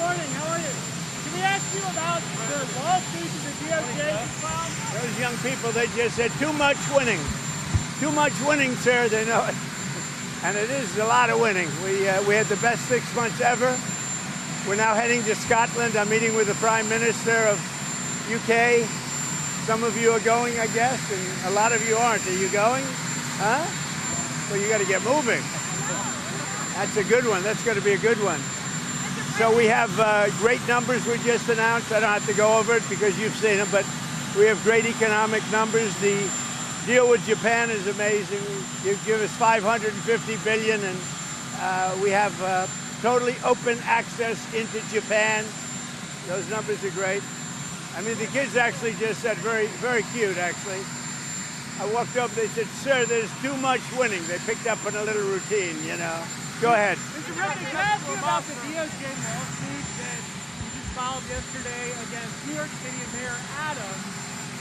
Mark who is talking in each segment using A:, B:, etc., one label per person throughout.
A: morning. How are you? Can we ask you about the lawsuit to the DOJ filed?
B: Those young people, they just said too much winning. Too much winning, sir. They know it. And it is a lot of winning. We had the best 6 months ever. We're now heading to Scotland. I'm meeting with the Prime Minister of UK. Some of you are going, I guess, and a lot of you aren't. Are you going? Huh? Well, you got to get moving. That's a good one. That's going to be a good one. So we have great numbers we just announced. I don't have to go over it because you've seen them, but we have great economic numbers. The deal with Japan is amazing. You give us $550 billion, and we have totally open access into Japan. Those numbers are great. I mean, the kids actually just said, very, very cute, actually. I walked up, they said, sir, there's too much winning. They picked up on a little routine, you know. Go ahead.
A: Mr. President, can I ask you about the DOJ lawsuit that you just filed yesterday against New York City Mayor Adams?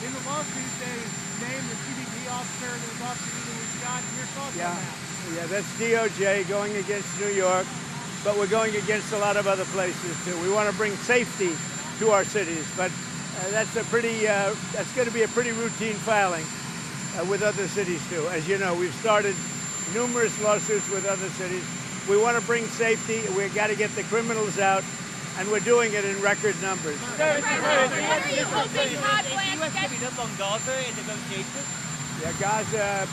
A: In the lawsuit, they named the CBP officer that was off duty was shot. Your thoughts on that?
B: Yeah, that's DOJ going against New York, but we're going against a lot of other places, too. We want to bring safety to our cities, but that's going to be a pretty routine filing with other cities, too. As you know, we've started numerous lawsuits with other cities. We want to bring safety. We've got to get the criminals out, and we're doing it in record numbers.
C: What are you hoping Todd Blanche gets on Gaza in negotiations?
B: Yeah, Gaza,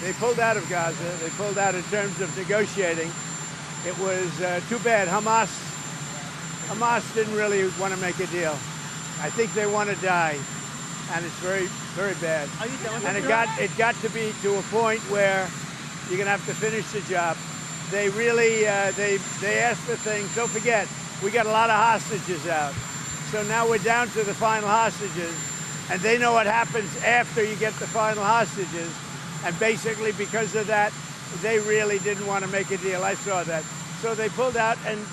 B: they pulled out of Gaza. They pulled out in terms of negotiating. It was too bad. Hamas didn't really want to make a deal. I think they want to die, and it's very, very bad. And it got to be to a point where you're going to have to finish the job. They really, they asked for things. Don't forget, we got a lot of hostages out. So now we're down to the final hostages, and they know what happens after you get the final hostages. And basically, because of that, they really didn't want to make a deal. I saw that. So they pulled out, and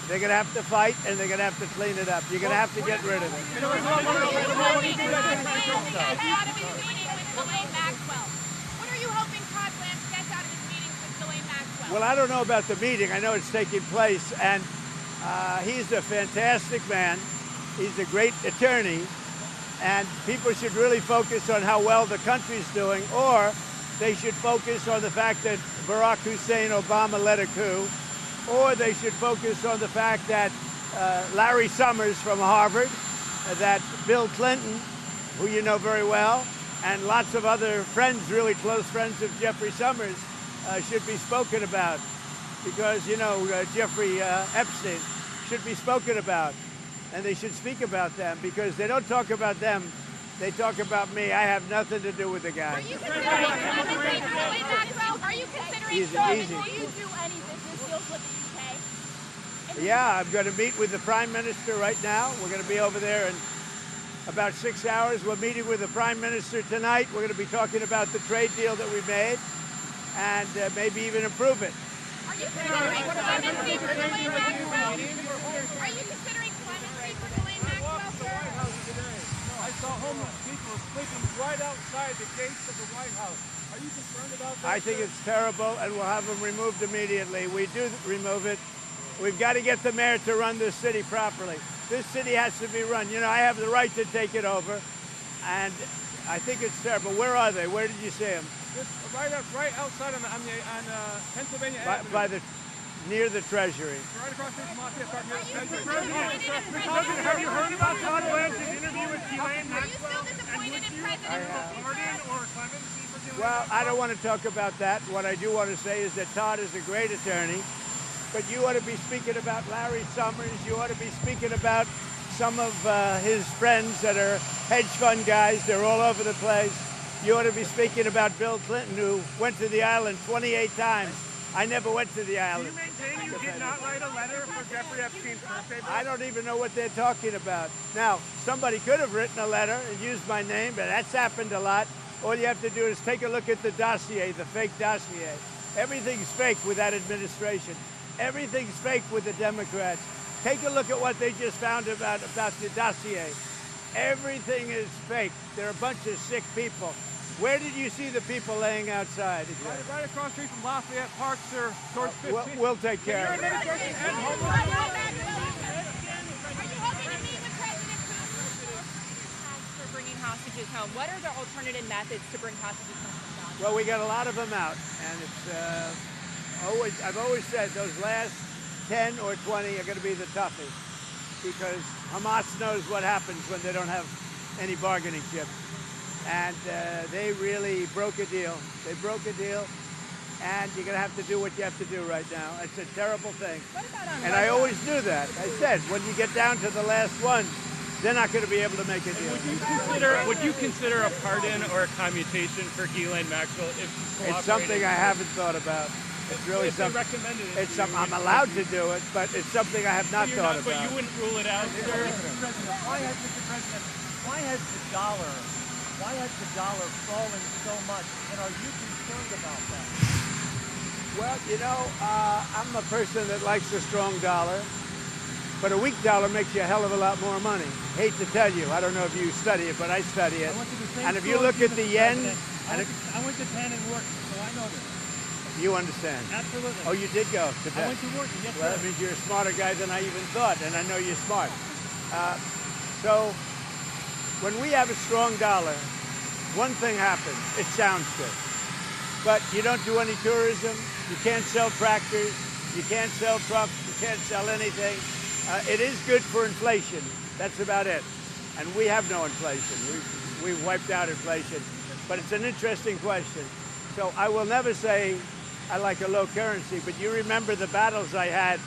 B: they're going to have to fight, and they're going to have to clean it up. You're going to have to get rid of it. Well, I don't know about the meeting. I know it's taking place, and he's a fantastic man. He's a great attorney, and people should really focus on how well the country's doing, or they should focus on the fact that Barack Hussein Obama led a coup, or they should focus on the fact that Larry Summers from Harvard, that Bill Clinton, who you know very well, and lots of other friends, really close friends of Jeffrey Summers, should be spoken about, because, you know, Jeffrey Epstein should be spoken about, and they should speak about them, because they don't talk about them, they talk about me. I have nothing to do with the guy.
C: Are you considering Will you do any business deals with the UK?
B: Yeah, I'm going to meet with the Prime Minister right now. We're going to be over there in about 6 hours. We're meeting with the Prime Minister tonight. We're going to be talking about the trade deal that we made, and maybe even improve it.
C: Are you considering clemency for Ghislaine Maxwell? Are you considering clemency for Ghislaine Maxwell, sir?
A: I saw homeless people sleeping right outside the gates of the White House. Are you concerned about that?
B: I think it's terrible, and we'll have them removed immediately. We do remove it. We've got to get the mayor to run this city properly. This city has to be run. You know, I have the right to take it over, and I think it's terrible. Where are they? Where did you see them?
A: Right outside on Pennsylvania Avenue.
B: Near the Treasury.
A: Right across the Mr. President, have you heard about Todd Blanche's interview with Ghislaine Maxwell?
C: Are you still disappointed in President
A: pardon or clemency for Ghislaine?
B: Well, I don't want to talk about that. What I do want to say is that Todd is a great attorney, but you ought to be speaking about Larry Summers. You ought to be speaking about some of his friends that are hedge fund guys. They're all over the place. You ought to be speaking about Bill Clinton, who went to the island 28 times. I never went to the island.
A: Do you maintain you did not write a letter for Jeffrey Epstein's birthday?
B: I don't even know what they're talking about. Now, somebody could have written a letter and used my name, but that's happened a lot. All you have to do is take a look at the dossier, the fake dossier. Everything's fake with that administration. Everything's fake with the Democrats. Take a look at what they just found about the dossier. Everything is fake. They're a bunch of sick people. Where did you see the people laying outside?
A: Right across the street from Lafayette Park, sir, towards 15th.
B: We'll take care of it.
C: home. What are the alternative methods to bring hostages home from Gaza?
B: Well, we got a lot of them out, and it's I've always said those last 10 or 20 are going to be the toughest, because Hamas knows what happens when they don't have any bargaining chip. And they really broke a deal. They broke a deal, and you're going to have to do what you have to do right now. It's a terrible thing.
C: What about on
B: And I always knew that. I said, when you get down to the last one, they're not going to be able to make a deal.
D: Would you consider a pardon or a commutation for Ghislaine Maxwell if she
B: It's something I haven't thought about. It's really
D: if they
B: something.
D: recommended it
B: It's
D: to you,
B: I'm allowed to do it, but it's something I have not thought about.
D: But you wouldn't rule it out, sir?
A: Mr. President, why has the dollar fallen so much, and are you concerned about that?
B: Well, you know, I'm a person that likes a strong dollar, but a weak dollar makes you a hell of a lot more money. Hate to tell you, I don't know if you study it, but I study it.
A: I went to the same
B: And if you
A: school
B: look
A: as
B: at the
A: Mr.
B: yen,
A: President.
B: and
A: I went to Penn and worked, so I know this.
B: you understand.
A: Absolutely.
B: Oh, you did go to
A: I
B: Penn.
A: went to work, yes,
B: Well,
A: sir.
B: that means you're a smarter guy than I even thought, and I know you're smart. So when we have a strong dollar, one thing happens. It sounds good. But you don't do any tourism. You can't sell tractors. You can't sell trucks. You can't sell anything. It is good for inflation. That's about it. And we have no inflation. We've wiped out inflation. But it's an interesting question. So I will never say I like a low currency, but you remember the battles I had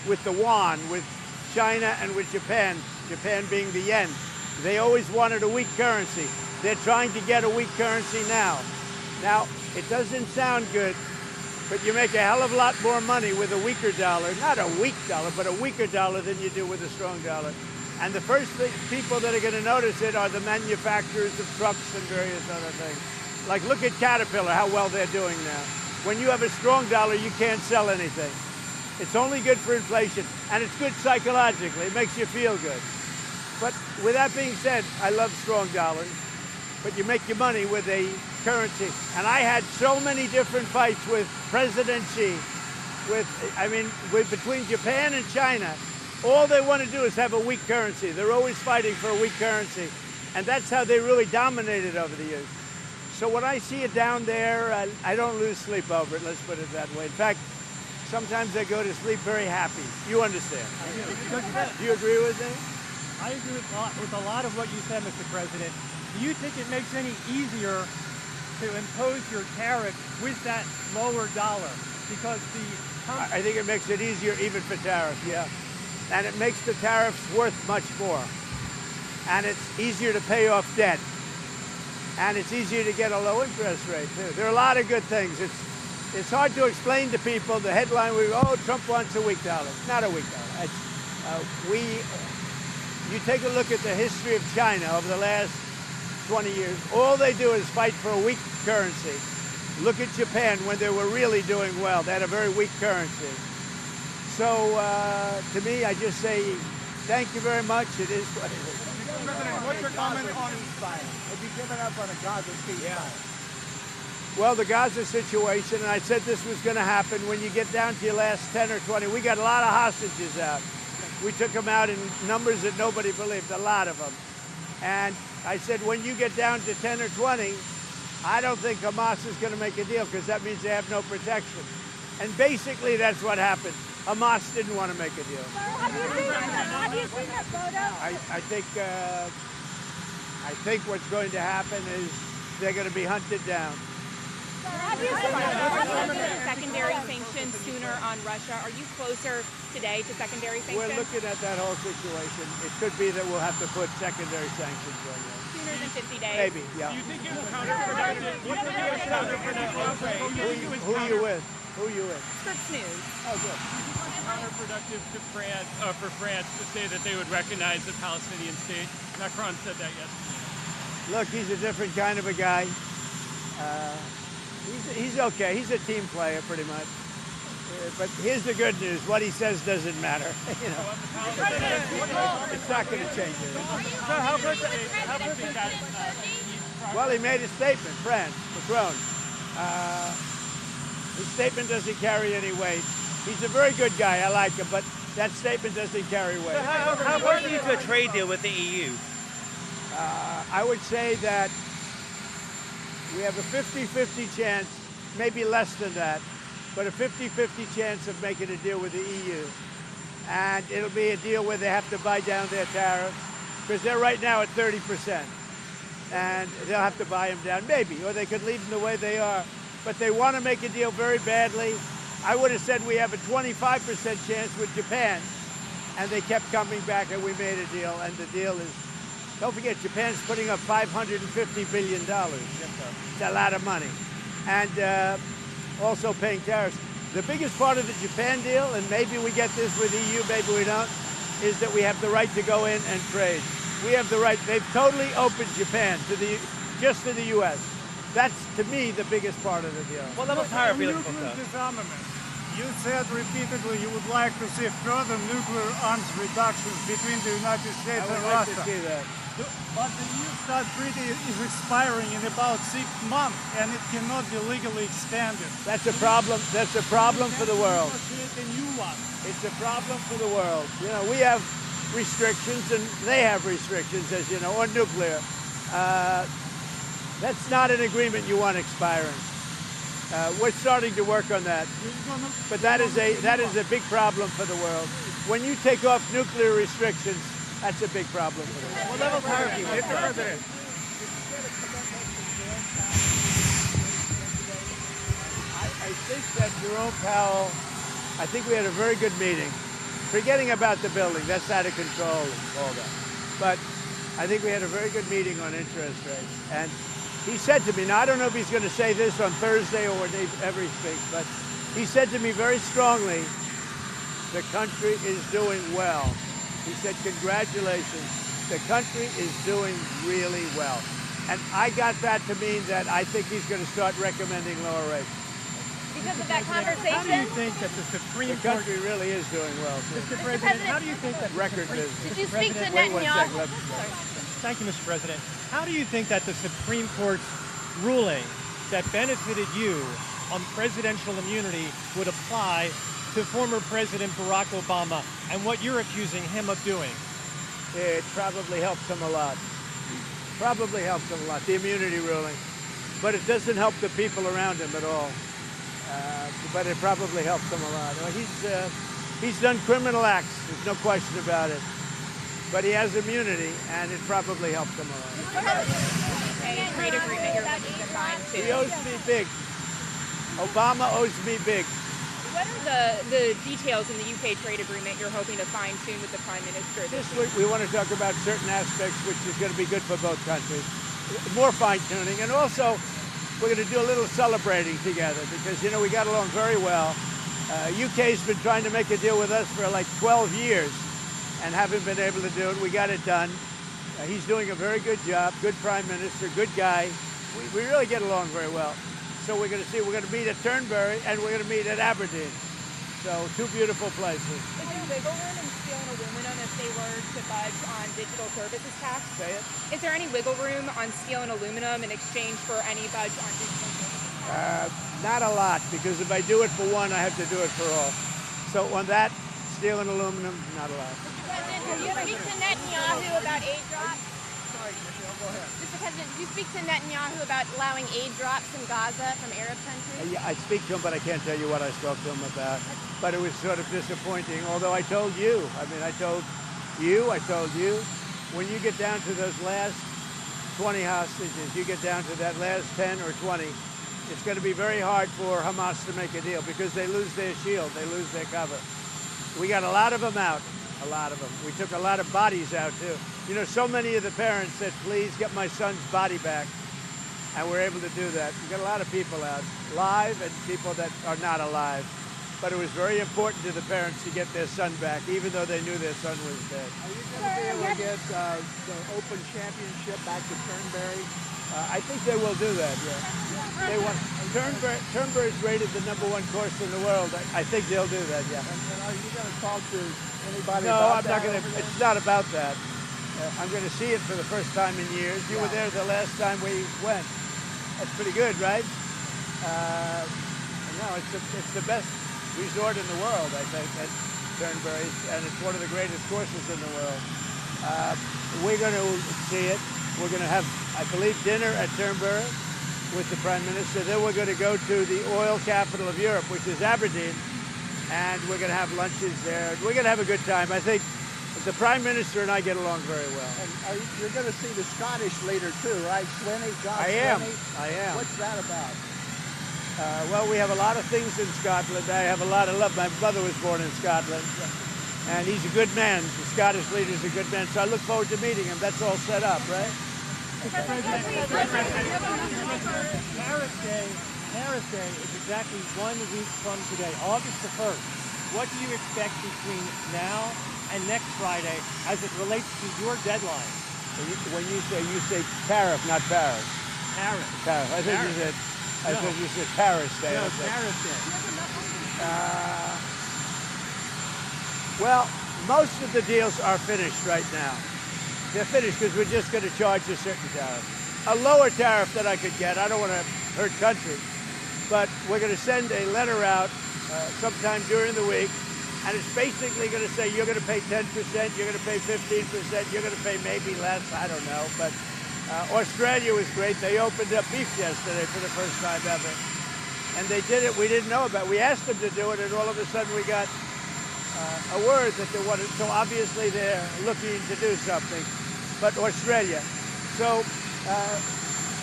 B: with the yuan, with China and with Japan, Japan being the yen. They always wanted a weak currency. They're trying to get a weak currency now. Now, it doesn't sound good, but you make a hell of a lot more money with a weaker dollar. Not a weak dollar, but a weaker dollar than you do with a strong dollar. And the first people that are going to notice it are the manufacturers of trucks and various other things. Like, look at Caterpillar, how well they're doing now. When you have a strong dollar, you can't sell anything. It's only good for inflation, and it's good psychologically. It makes you feel good. But with that being said, I love strong dollars, but you make your money with a currency. And I had so many different fights with President Xi, between Japan and China. All they want to do is have a weak currency. They're always fighting for a weak currency. And that's how they really dominated over the years. So when I see it down there, I don't lose sleep over it, let's put it that way. In fact, sometimes I go to sleep very happy. You understand? Do you agree with me?
A: I agree with a lot of what you said, Mr. President. Do you think it makes any easier to impose your tariff with that lower dollar? Because
B: I think it makes it easier even for tariffs, yeah. And it makes the tariffs worth much more. And it's easier to pay off debt. And it's easier to get a low interest rate, too. There are a lot of good things. It's hard to explain to people. The headline, Trump wants a weak dollar. Not a weak dollar. You take a look at the history of China over the last 20 years. All they do is fight for a weak currency. Look at Japan when they were really doing well. They had a very weak currency. So to me, I just say, thank you very much. It is what it is.
A: President, what's your comment on ceasefire? Have you given up on a Gaza ceasefire?
B: Well, the Gaza situation, and I said this was going to happen when you get down to your last 10 or 20. We got a lot of hostages out. We took them out in numbers that nobody believed, a lot of them. And I said, when you get down to 10 or 20, I don't think Hamas is going to make a deal, because that means they have no protection. And basically, that's what happened. Hamas didn't want to make a deal.
C: Have you seen that photo?
B: I think what's going to happen is they're going to be hunted down.
C: Have you seen secondary sanctions sooner on Russia? Are you closer today to secondary sanctions?
B: We're looking at that whole situation. It could be that we'll have to put secondary sanctions on them.
C: Sooner than 50 days?
B: Maybe, yeah.
D: Do you think it's counterproductive? What would be a counterproductive?
B: Who are you with? Who are you with?
C: Scripps News.
B: Oh, good.
D: Counterproductive to France, for France to say that they would recognize the Palestinian state. Macron said that yesterday.
B: Look, he's a different kind of a guy. He's okay. He's a team player, pretty much. But here's the good news. What he says doesn't matter. You know, it's not going to change it. Well, he made a statement, France, Macron. His statement doesn't carry any weight. He's a very good guy. I like him, but that statement doesn't carry weight.
E: How important is a trade deal with the EU?
B: I would say that We have a 50-50 chance, maybe less than that, but a 50-50 chance of making a deal with the EU. And it'll be a deal where they have to buy down their tariffs, because they're right now at 30%. And they'll have to buy them down, maybe, or they could leave them the way they are. But they want to make a deal very badly. I would have said we have a 25% chance with Japan, and they kept coming back, and we made a deal, and the deal is, don't forget, Japan's putting up $550 billion. It's a lot of money. And also paying tariffs. The biggest part of the Japan deal, and maybe we get this with EU, maybe we don't, is that we have the right to go in and trade. We have the right. They've totally opened Japan to just to the U.S. That's, to me, the biggest part of the deal.
E: What level of tariff are you looking
A: Nuclear
E: for?
A: disarmament. You said repeatedly you would like to see further nuclear arms reductions between the United States
B: I
A: and
B: would like
A: Russia.
B: to see that.
A: But the New START treaty is expiring in about 6 months, and it cannot be legally extended.
B: That's a problem. That's a problem for the world.
A: Create a new one.
B: It's a problem for the world. You know, we have restrictions, and they have restrictions, as you know, on nuclear. That's not an agreement you want expiring. We're starting to work on that, but that is a big problem for the world. When you take off nuclear restrictions, that's a big problem for the world.
E: What level of tariff are you looking
A: Mr.
E: for?
A: President.
B: I think that Jerome Powell, I think we had a very good meeting. Forgetting about the building, that's out of control and all that. But I think we had a very good meeting on interest rates. And he said to me, now I don't know if he's going to say this on Thursday or whenever he speaks, but he said to me very strongly, the country is doing well. He said, congratulations, the country is doing really well. And I got that to mean that I think he's going to start recommending lower rates.
C: Because of that
E: How do you
C: conversation?
E: think that the Supreme
B: The
E: Court...
B: country really is doing well, too.
E: Mr. President, how do you think that...
B: Record business.
C: Did you speak to
B: Wait one second.
C: Netanyahu?
E: Thank you, Mr. President. How do you think that the Supreme Court's ruling that benefited you on presidential immunity would apply to former President Barack Obama and what you're accusing him of doing?
B: It probably helps him a lot. Probably helps him a lot, the immunity ruling. But it doesn't help the people around him at all. But it probably helps him a lot. He's done criminal acts, there's no question about it. But he has immunity, and it probably helps him a lot.
C: Trade agreement you're looking to sign
B: He
C: too.
B: owes me big. Obama owes me big.
C: What are the details in the UK trade agreement you're hoping to find soon with the Prime Minister
B: This
C: this week?
B: week we want to talk about certain aspects which is going to be good for both countries. More fine-tuning, and also we're going to do a little celebrating together because, you know, we got along very well. UK's been trying to make a deal with us for like 12 years and haven't been able to do it. We got it done. He's doing a very good job, good Prime Minister, good guy. We really get along very well. So we're going to see, we're going to meet at Turnberry and we're going to meet at Aberdeen. So two beautiful places.
C: Is there wiggle room in steel and aluminum if they were to budge on digital services tax?
B: Say it.
C: Is there any wiggle room on steel and aluminum in exchange for any budge on digital services?
B: Not a lot, because if I do it for one, I have to do it for all. So on that, steel and aluminum, not a lot.
C: Mr. President, did you speak to Netanyahu about aid drops?
B: Sorry, Michelle, go ahead.
C: Mr. President, did you speak to Netanyahu about allowing aid drops in Gaza from Arab countries?
B: Yeah, I speak to him, but I can't tell you what I spoke to him about. But it was sort of disappointing, although I told you. I mean, I told you, when you get down to those last 20 hostages, you get down to that last 10 or 20, it's going to be very hard for Hamas to make a deal because they lose their shield, they lose their cover. We got a lot of them out, a lot of them. We took a lot of bodies out, too. You know, so many of the parents said, please get my son's body back. And we're able to do that. We got a lot of people out, live and people that are not alive. But it was very important to the parents to get their son back, even though they knew their son was dead.
F: Are you going to be able to get the Open Championship back to Turnberry?
B: I think they will do that, yeah. They want Turnberry is rated the #1 course in the world. I think they'll do that, yeah.
F: And are you going to talk to anybody
B: No,
F: about
B: I'm not
F: that
B: going to.
F: over there?
B: It's not about that. I'm going to see it for the first time in years. You were there the last time we went. That's pretty good, right? No, it's the best resort in the world, I think, at Turnberry, and it's one of the greatest courses in the world. We're going to see it. We're going to have, I believe, dinner at Turnberry, with the Prime Minister. Then we're going to go to the oil capital of Europe, which is Aberdeen, and we're going to have lunches there. We're going to have a good time. I think the Prime Minister and I get along very well.
F: And you're going to see the Scottish leader too, right? Swinney, John
B: I am.
F: Swinney.
B: I am.
F: What's that about?
B: Well, we have a lot of things in Scotland. I have a lot of love. My brother was born in Scotland, and he's a good man. The Scottish leader's a good man, so I look forward to meeting him. That's all set up, right?
E: Paris Day is exactly 1 week from today, August the 1st. What do you expect between now and next Friday as it relates to your deadline?
B: When you say tariff, not Paris.
E: Paris.
B: Tariff. I think you said Paris Day.
E: No, Paris Day.
B: Well, most of the deals are finished right now. They're finished because we're just going to charge a certain tariff. A lower tariff that I could get. I don't want to hurt country. But we're going to send a letter out sometime during the week. And it's basically going to say you're going to pay 10%, you're going to pay 15%, you're going to pay maybe less. I don't know. But Australia was great. They opened up beef yesterday for the first time ever. And they did it. We didn't know about it. We asked them to do it, and all of a sudden we got a word that they wanted. So obviously they're looking to do something. But Australia. So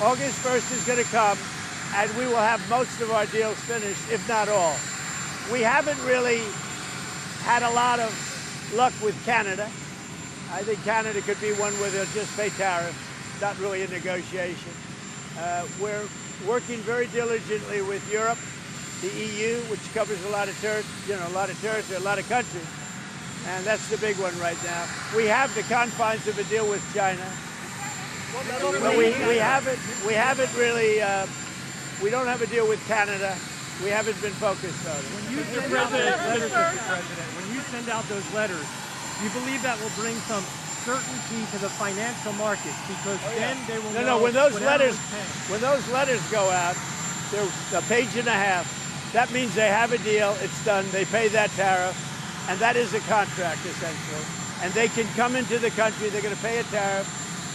B: August 1st is going to come, and we will have most of our deals finished, if not all. We haven't really had a lot of luck with Canada. I think Canada could be one where they'll just pay tariffs, not really a negotiation. We're working very diligently with Europe, the EU, which covers a lot of territory, a lot of countries. And that's the big one right now. We have the confines of a deal with China. But we haven't really, we don't have a deal with Canada. We haven't been focused on it.
E: When you send out those letters, Mr. President, when you send out those letters, do you believe that will bring some certainty to the financial markets? Because then they will know
B: when those letters go out, they're a page and a half. That means they have a deal, it's done, they pay that tariff, and that is a contract essentially. And they can come into the country, they're going to pay a tariff.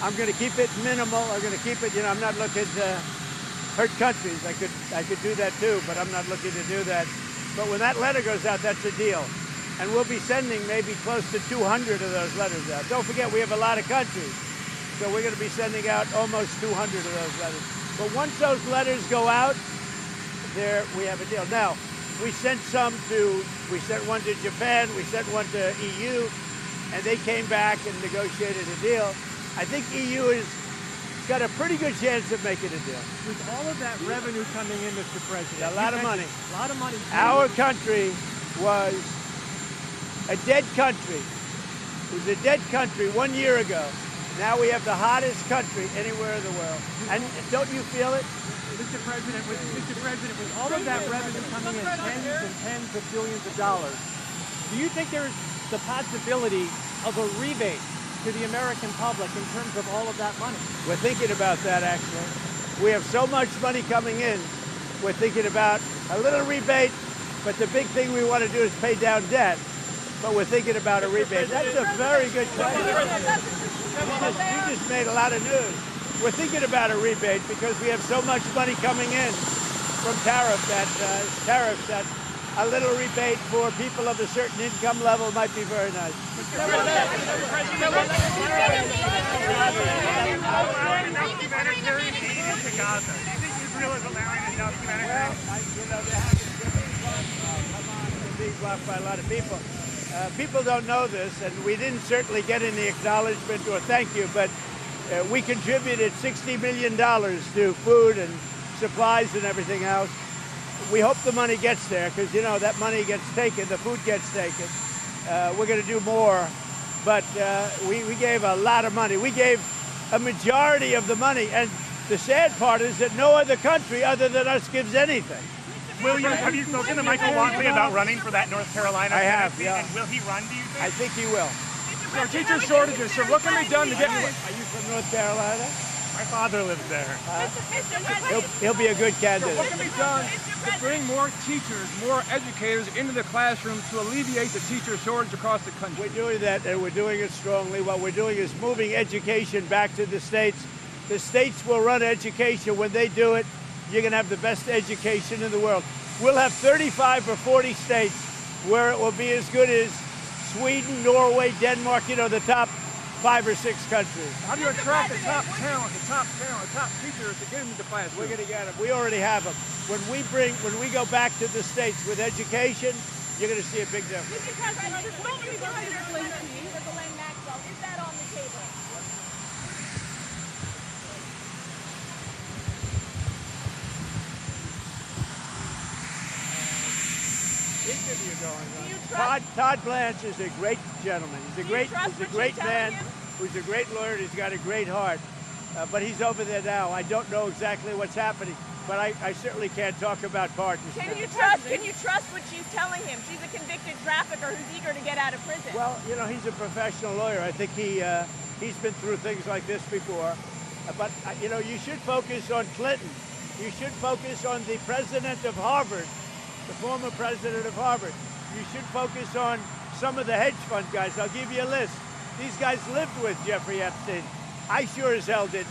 B: I'm going to keep it minimal. I'm going to keep it, I'm not looking to hurt countries. I could do that too, but I'm not looking to do that. But when that letter goes out, that's a deal. And we'll be sending maybe close to 200 of those letters out. Don't forget, we have a lot of countries. So we're going to be sending out almost 200 of those letters. But once those letters go out, there we have a deal. Now, we sent one to Japan, we sent one to EU, and they came back and negotiated a deal. I think EU has got a pretty good chance of making a deal.
E: With all of that revenue coming in, Mr. President,
B: a lot of money.
E: A lot of money.
B: Our country was a dead country. It was a dead country 1 year ago. Now we have the hottest country anywhere in the world. And don't you feel it?
E: Mr. President, with all of that revenue coming in tens of billions of dollars, do you think there's the possibility of a rebate to the American public in terms of all of that money?
B: We're thinking about that, actually. We have so much money coming in, we're thinking about a little rebate, but the big thing we want to do is pay down debt. But we're thinking about a rebate. That's a very good question. You just made a lot of news. We're thinking about a rebate because we have so much money coming in from tariffs that a little rebate for people of a certain income level might be very nice. Being blocked by a lot of people. People don't know this, and we didn't certainly get any acknowledgement or thank you, but we contributed $60 million to food and supplies and everything else. We hope the money gets there because, that money gets taken, the food gets taken. We're going to do more, but we gave a lot of money. We gave a majority of the money, and the sad part is that no other country other than us gives anything.
G: Have you spoken to Michael Whatley about running for that North Carolina?
B: I have, yeah.
G: And will he run, do you think?
B: I think he will.
G: There are teacher shortages, so what can be done to get...
B: Are you from North Carolina?
G: My father lives there.
B: He'll be a good candidate.
H: What can be done to bring more teachers, more educators into the classroom to alleviate the teacher shortage across the country?
B: We're doing that, and we're doing it strongly. What we're doing is moving education back to the states. The states will run education. When they do it, you're going to have the best education in the world. We'll have 35 or 40 states where it will be as good as Sweden, Norway, Denmark, you know, the top 5 or 6 countries.
H: How do you attract the top talent, the top teachers to get into the classroom?
B: We're going to get them. We already have them. When we go back to the States with education, you're going to see a big difference.
C: Mr. President, when you consider clemency for Ghislaine Maxwell, is that on the table?
B: Interview going on. Todd Blanche is a great gentleman. He's a great man who's a great lawyer. He's got a great heart. But he's over there now. I don't know exactly what's happening, but I certainly can't talk about pardons.
C: Can you trust what she's telling him? She's a convicted trafficker who's eager to get out of prison.
B: Well, you know, he's a professional lawyer. I think he's been through things like this before. But you know, you should focus on Clinton. You should focus on the president of Harvard, the former president of Harvard. You should focus on some of the hedge fund guys. I'll give you a list. These guys lived with Jeffrey Epstein. I sure as hell didn't.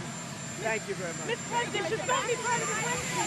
B: Thank you very much.
C: Mr. President, should that be part of the question?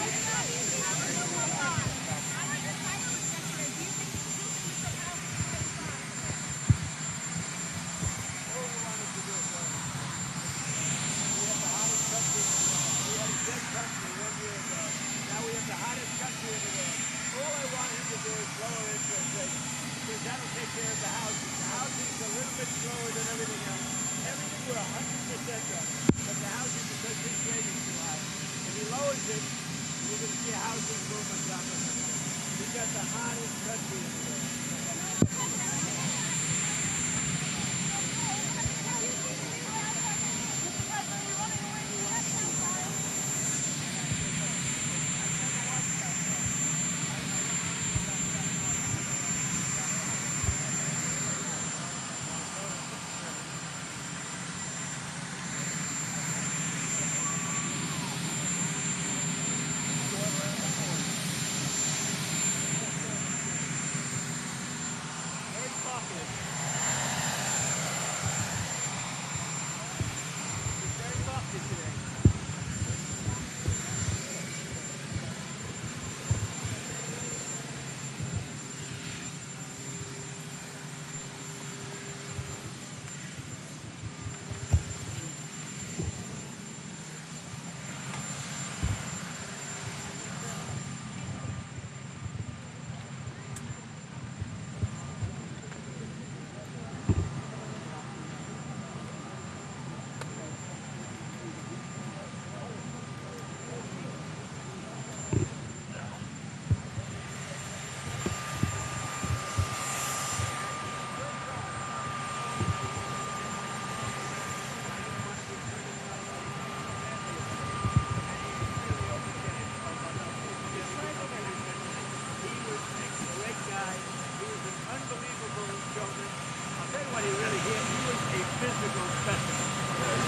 B: Now we have the hottest country in the world. All I want him to do is lower interest rates, because that'll take care of the housing. The housing is a little bit slower than everything else. Everything we're 100% on, but the housing, because his rate is too high. If he lowers it, you're going to see a housing boom on top of it. We've got the hottest country in the world.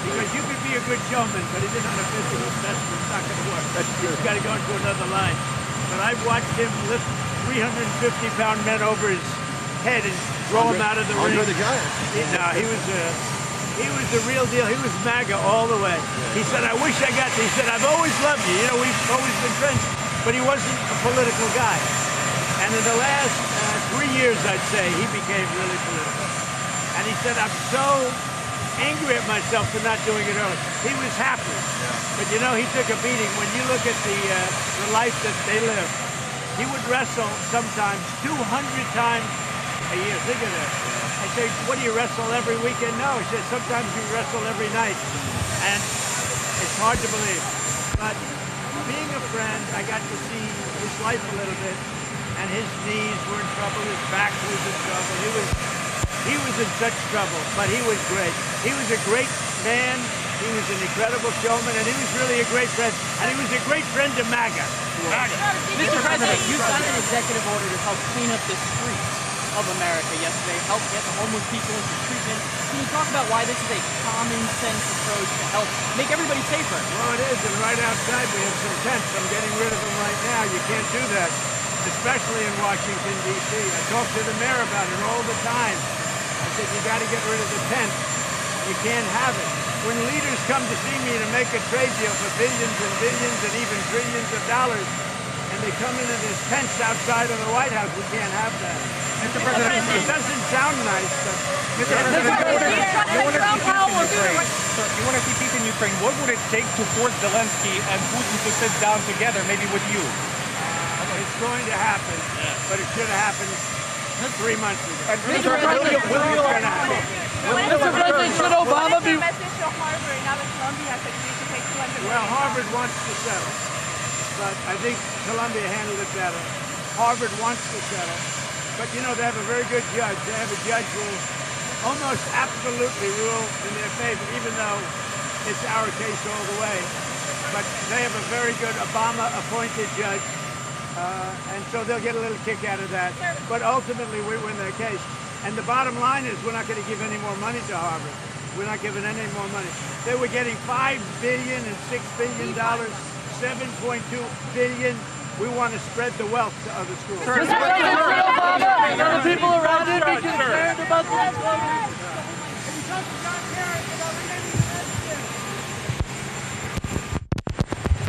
B: Because you could be a good showman, but if you're not a physical specimen, it's not going to work.
F: That's true.
B: You've got to go into another line. But I've watched him lift 350-pound men over his head and throw him out of the ring.
F: Andre the Giant.
B: He was the real deal. He was MAGA all the way. He said, I wish I got to. He said, I've always loved you. You know, we've always been friends. But he wasn't a political guy. And in the last 3 years, I'd say, he became really political. And he said, I'm so angry at myself for not doing it early. He was happy. Yeah. But you know, he took a beating. When you look at the life that they lived, he would wrestle sometimes 200 times a year. Think of that. I say, what do you wrestle every weekend? No, he said, sometimes you wrestle every night. And it's hard to believe. But being a friend, I got to see his life a little bit. And his knees were in trouble, his back was in trouble. He was in such trouble, but he was great. He was a great man. He was an incredible showman, and he was really a great friend. And he was a great friend to MAGA.
I: Mr. President, you signed an executive order to help clean up the streets of America yesterday, help get the homeless people into treatment. Can you talk about why this is a common sense approach to help make everybody safer?
B: Well, it is, and right outside we have some tents. I'm getting rid of them right now. You can't do that, especially in Washington, D.C. I talk to the mayor about it all the time. I said, you got to get rid of the tents. You can't have it. When leaders come to see me to make a trade deal for billions and billions and even trillions of dollars, and they come into this tents outside of the White House, we can't have that.
G: Mr. President,
B: It doesn't sound nice, but
G: Mr. President, you want to see peace in Ukraine. What would it take to force Zelensky and Putin to sit down together, maybe with you?
B: it's going to happen, but it should have happened 3 months ago.
G: And Mr. President,
I: Mr. President, should Obama be...
B: Well, Harvard wants to settle, but I think Columbia handled it better. Harvard wants to settle, but you know, they have a very good judge. They have a judge who will almost absolutely rule in their favor, even though it's our case all the way. But they have a very good Obama-appointed judge, and so they'll get a little kick out of that. But ultimately, we win their case. And the bottom line is we're not going to give any more money to Harvard. We're not giving any more money. They were getting $5 billion and $6 billion, $7.2 billion. We want to spread the wealth to other schools.
I: Mr. President, should Obama and the people around him be concerned about this?